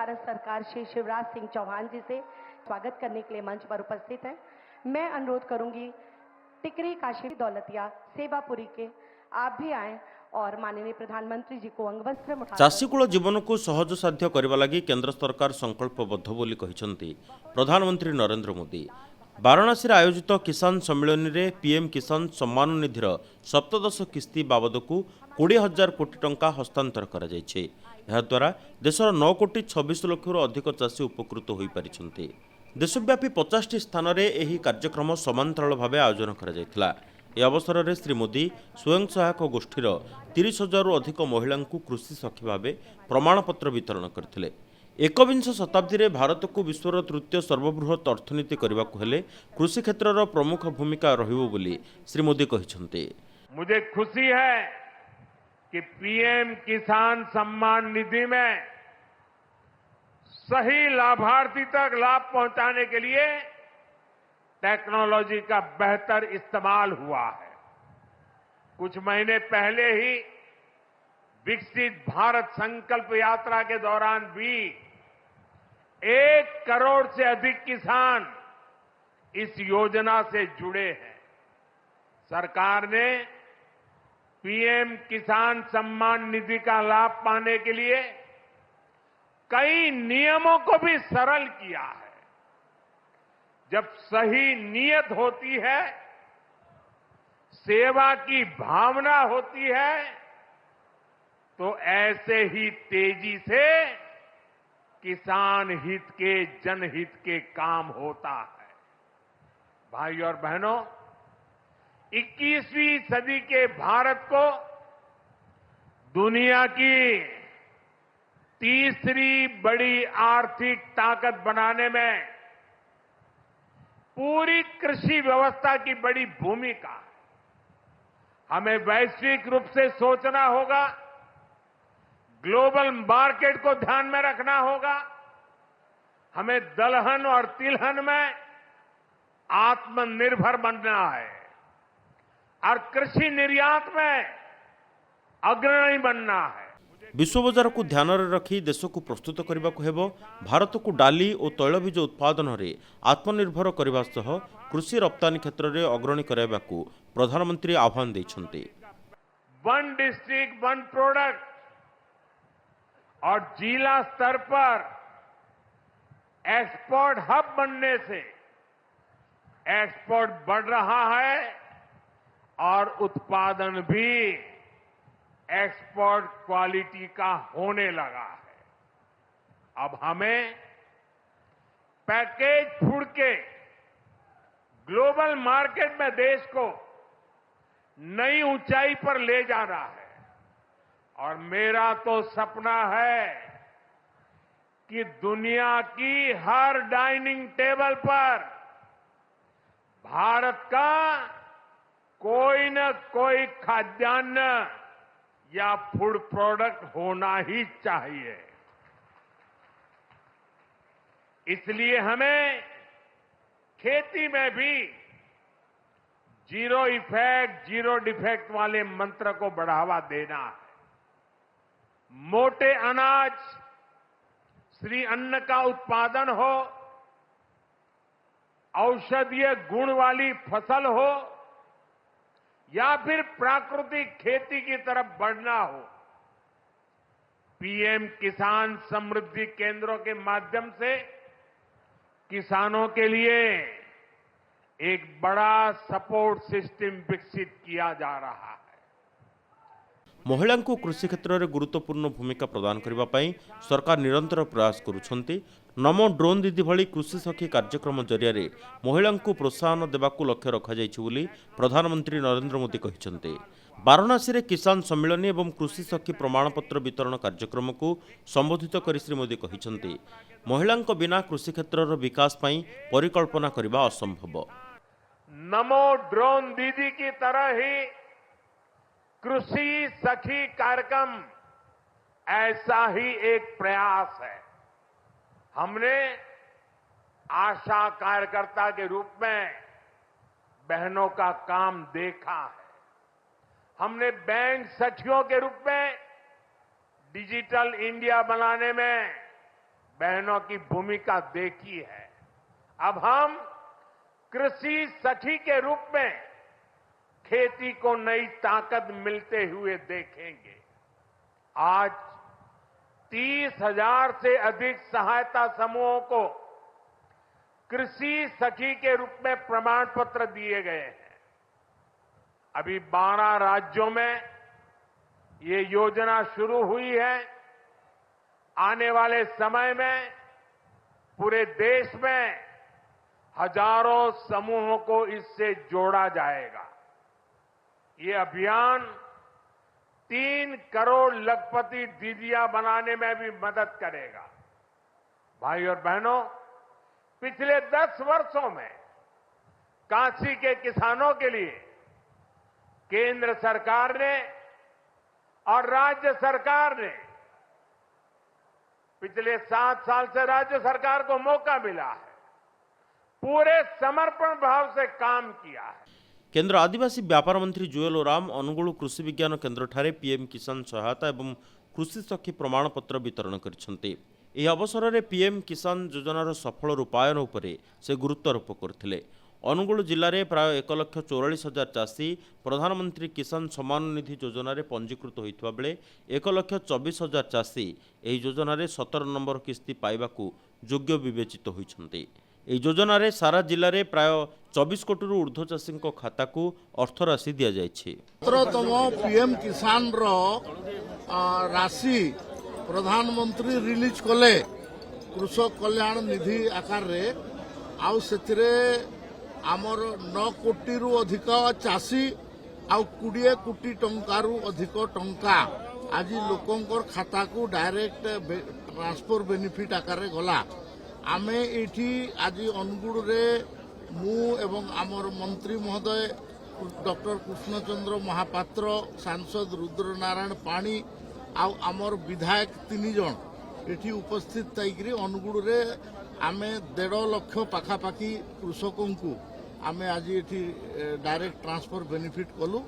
भारत सरकार श्री शिवराज सिंह चौहान जी से स्वागत करने के लिए मंच पर उपस्थित हैं। मैं अनुरोध करूंगी टिकरी काशी दौलतिया सेवापुरी के आप भी आएं और माननीय प्रधानमंत्री जी को अंगवस्त्र चाषीकूल जीवन को सहज साध्य करने लगी केंद्र सरकार संकल्पबद्ध बोली कहिसंती प्रधानमंत्री नरेंद्र मोदी। वाराणसी आयोजित किसान सम्मेलन में पीएम किसान सम्मान निधिर सप्तदश किस्ती बाबद को 20,000 कोटी टंका हस्तांतर करा जायछि। एहा द्वारा देशर 9 कोटी 26 लाख अधिक चाषी उपकृत होई परिछंती। देशव्यापी 50टी स्थान में यह कार्यक्रम समांतराल भाव आयोजन करा जायथिला। ए अवसर में श्री मोदी स्वयं सहायक गोष्ठीर 30,000 अधिक महिला कृषि सखी भाव प्रमाणपत्र वितरण करथिले। एकविंश शताब्दी में भारत को विश्वर तृतीय सर्वबृहत अर्थनीति करने को हेले कृषि क्षेत्र प्रमुख भूमिका रहिबो बोली श्री मोदी कहिसंते। मुझे खुशी है कि पीएम किसान सम्मान निधि में सही लाभार्थी तक लाभ पहुंचाने के लिए टेक्नोलॉजी का बेहतर इस्तेमाल हुआ है। कुछ महीने पहले ही विकसित भारत संकल्प यात्रा के दौरान भी 1 करोड़ से अधिक किसान इस योजना से जुड़े हैं। सरकार ने पीएम किसान सम्मान निधि का लाभ पाने के लिए कई नियमों को भी सरल किया है। जब सही नीयत होती है, सेवा की भावना होती है, तो ऐसे ही तेजी से किसान हित के जनहित के काम होता है। भाई और बहनों, 21वीं सदी के भारत को दुनिया की तीसरी बड़ी आर्थिक ताकत बनाने में पूरी कृषि व्यवस्था की बड़ी भूमिका है। हमें वैश्विक रूप से सोचना होगा, ग्लोबल मार्केट को ध्यान में रखना होगा। हमें दलहन और तिलहन में आत्मनिर्भर बनना है और कृषि निर्यात में अग्रणी बनना है। विश्व बजार को ध्यान में रखी देश को प्रस्तुत करने को हेबो। भारत को डाली और तैलबीज उत्पादन में आत्मनिर्भर करने सह कृषि रप्तानी क्षेत्र में अग्रणी कराइबा को प्रधानमंत्री आह्वान देइछन्ति। वन डिस्ट्रिक्ट वन प्रोडक्ट और जिला स्तर पर एक्सपोर्ट हब बनने से एक्सपोर्ट बढ़ रहा है और उत्पादन भी एक्सपोर्ट क्वालिटी का होने लगा है। अब हमें पैकेज फूड के ग्लोबल मार्केट में देश को नई ऊंचाई पर ले जाना है और मेरा तो सपना है कि दुनिया की हर डाइनिंग टेबल पर भारत का कोई न कोई खाद्यान्न या फूड प्रोडक्ट होना ही चाहिए। इसलिए हमें खेती में भी जीरो इफेक्ट जीरो डिफेक्ट वाले मंत्र को बढ़ावा देना है। मोटे अनाज श्री अन्न का उत्पादन हो, औषधीय गुण वाली फसल हो या फिर प्राकृतिक खेती की तरफ बढ़ना हो, पीएम किसान समृद्धि केंद्रों के माध्यम से किसानों के लिए एक बड़ा सपोर्ट सिस्टम विकसित किया जा रहा है। महिला को कृषि क्षेत्र में गुरुत्वपूर्ण भूमिका प्रदान करने सरकार निरंतर प्रयास करुछन्ति। नमो ड्रोन दीदी भली कृषि सखी कार्यक्रम जरिया महिला को प्रोत्साहन देवाक लक्ष्य रखाଯାଇଛି बोली प्रधानमंत्री नरेंद्र मोदी कहिसंते। वाराणसी में किसान सम्मेलन एवं कृषि सखी प्रमाणपत्र वितरण कार्यक्रम को संबोधित कर श्री मोदी कहिसंते महिला बिना कृषि क्षेत्र विकास पई परिकल्पना करना असंभव। नमो ड्रोन दीदी की तरह ही कृषि सखी कार्यक्रम ऐसा ही एक प्रयास है। हमने आशा कार्यकर्ता के रूप में बहनों का काम देखा है। हमने बैंक सखियों के रूप में डिजिटल इंडिया बनाने में बहनों की भूमिका देखी है। अब हम कृषि सखी के रूप में खेती को नई ताकत मिलते हुए देखेंगे। आज 30,000 से अधिक सहायता समूहों को कृषि सखी के रूप में प्रमाण पत्र दिए गए हैं। अभी 12 राज्यों में ये योजना शुरू हुई है। आने वाले समय में पूरे देश में हजारों समूहों को इससे जोड़ा जाएगा। ये अभियान 3 करोड़ लखपति दीदियां बनाने में भी मदद करेगा। भाई और बहनों, पिछले 10 वर्षों में काशी के किसानों के लिए केंद्र सरकार ने और राज्य सरकार ने पिछले 7 साल से राज्य सरकार को मौका मिला है, पूरे समर्पण भाव से काम किया है। केंद्र आदिवासी व्यापार मंत्री जुएल ओराम अनुगुल कृषि विज्ञान केन्द्र ठारे पीएम किसान सहायता एवं कृषि सखी प्रमाणपत्र वितरण करिसेंति। ଏହି ଅବସରରେ ପିଏମ୍ କିଷାନ ଯୋଜନାର ସଫଳ ରୂପାୟନ ଉପରେ ସେ ଗୁରୁତ୍ୱାରୋପ କରିଥିଲେ। ଅନୁଗୁଳ ଜିଲ୍ଲାରେ ପ୍ରାୟ 1,44,000 ଚାଷୀ ପ୍ରଧାନମନ୍ତ୍ରୀ କିଷାନ ସମ୍ମାନ ନିଧି ଯୋଜନାରେ ପଞ୍ଜୀକୃତ ହୋଇଥିବା ବେଳେ 1,24,000 ଚାଷୀ ଏହି ଯୋଜନାରେ 17 ନମ୍ବର କିସ୍ତି ପାଇବାକୁ ଯୋଗ୍ୟ ବିବେଚିତ ହୋଇଛନ୍ତି। ଏହି ଯୋଜନାରେ ସାରା ଜିଲ୍ଲାରେ ପ୍ରାୟ 24 କୋଟିରୁ ଊର୍ଦ୍ଧ୍ୱ ଚାଷୀଙ୍କ ଖାତାକୁ ଅର୍ଥରାଶି ଦିଆଯାଇଛି। 17ତମ ପିଏମ୍ କିଷାନର ରାଶି प्रधानमंत्री रिलीज कले कृषक कल्याण निधि आकार रे आउ सेथिरे आमर 9 कोटी रु अधिक चाषी आउ 20 कोटी टंकारु अधिक टंका आज लोकंकर खाता को डायरेक्ट ट्रांसफर बेनिफिट आकार रे गला। आमे एठी आज अनुगुड़ रे मु एवं आमर मंत्री महोदय डॉक्टर कृष्णचंद्र महापात्र, सांसद रुद्र नारायण पाणी आउ आमर विधायक 3 जन एठी उपस्थित थाइकरी अनुगुड़ रे आमे 1.5 लाख पाखापाखी कृषकों को आमे आज एठी डायरेक्ट ट्रांसफर बेनिफिट कलु।